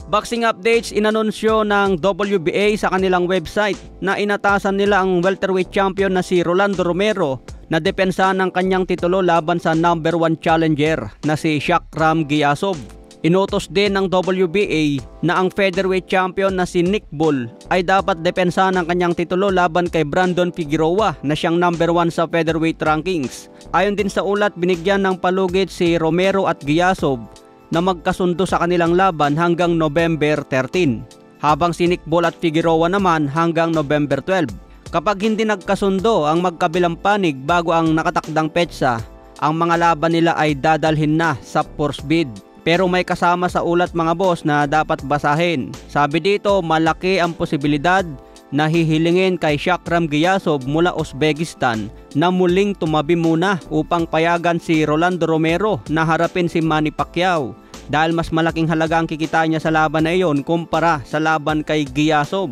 Boxing updates inanunsyo ng WBA sa kanilang website na inatasan nila ang welterweight champion na si Rolando Romero na depensa ng kanyang titulo laban sa number 1 challenger na si Shakram Giyasov. Inutos din ng WBA na ang featherweight champion na si Nick Bull ay dapat depensa ng kanyang titulo laban kay Brandon Figueroa na siyang number 1 sa featherweight rankings. Ayon din sa ulat, binigyan ng palugit si Romero at Giyasov na magkasundo sa kanilang laban hanggang November 13, habang si Nick Bull at Figueroa naman hanggang November 12. Kapag hindi nagkasundo ang magkabilang panig bago ang nakatakdang petsa, ang mga laban nila ay dadalhin na sa force bid. Pero may kasama sa ulat mga boss na dapat basahin. Sabi dito, malaki ang posibilidad na hihilingin kay Shakram Giyasov mula Uzbekistan na muling tumabi muna upang payagan si Rolando Romero na harapin si Manny Pacquiao dahil mas malaking halaga ang kikita niya sa laban na iyon kumpara sa laban kay Giyasov.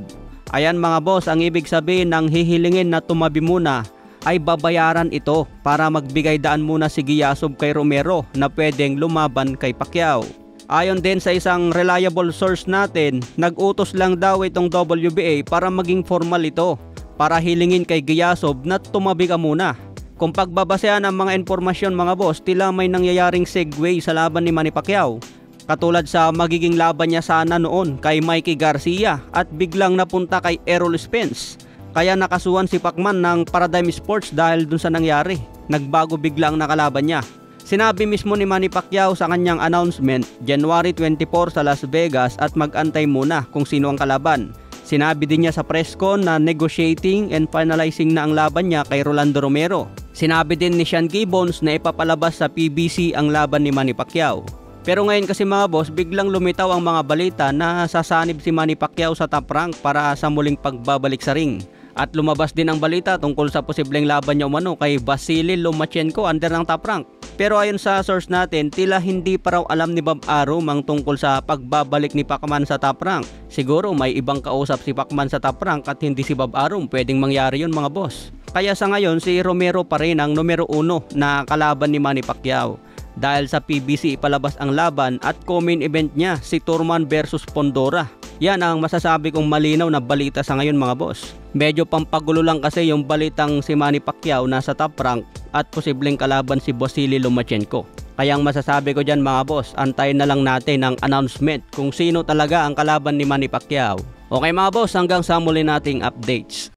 Ayan mga boss, ang ibig sabihin ng hihilingin na tumabi muna ay babayaran ito para magbigay daan muna si Giyasov kay Romero na pwedeng lumaban kay Pacquiao. Ayon din sa isang reliable source natin, nag-utos lang daw itong WBA para maging formal ito, para hilingin kay Giyasov na tumabi ka muna. Kung pagbabasehan ang mga informasyon mga boss, tila may nangyayaring segue sa laban ni Manny Pacquiao. Katulad sa magiging laban niya sana noon kay Mikey Garcia at biglang napunta kay Errol Spence. Kaya nakasuhan si Pacman ng Paradigm Sports dahil dun sa nangyari. Nagbago biglang nakalaban niya. Sinabi mismo ni Manny Pacquiao sa kanyang announcement, January 24 sa Las Vegas at mag-antay muna kung sino ang kalaban. Sinabi din niya sa press con na negotiating and finalizing na ang laban niya kay Rolando Romero. Sinabi din ni Sean Gibbons na ipapalabas sa PBC ang laban ni Manny Pacquiao. Pero ngayon kasi mga boss, biglang lumitaw ang mga balita na sasanib si Manny Pacquiao sa Top Rank para sa muling pagbabalik sa ring. At lumabas din ang balita tungkol sa posibleng laban niya umano kay Vasily Lomachenko under ng Top Rank. Pero ayon sa source natin, tila hindi pa raw alam ni Bob Arum ang tungkol sa pagbabalik ni Pacman sa Top Rank. Siguro may ibang kausap si Pacman sa Top Rank at hindi si Bob Arum. Pwedeng mangyari yun mga boss. Kaya sa ngayon si Romero pa rin ang numero 1 na kalaban ni Manny Pacquiao. Dahil sa PBC ipalabas ang laban at co-main event niya si Turman versus Pondora. Yan ang masasabi kong malinaw na balita sa ngayon mga boss. Medyo pampagulo lang kasi yung balitang si Manny Pacquiao nasa Top Rank at posibleng kalaban si Vasily Lomachenko. Kaya ang masasabi ko dyan mga boss, antayin na lang natin ang announcement kung sino talaga ang kalaban ni Manny Pacquiao. Okay mga boss, hanggang sa muli nating updates.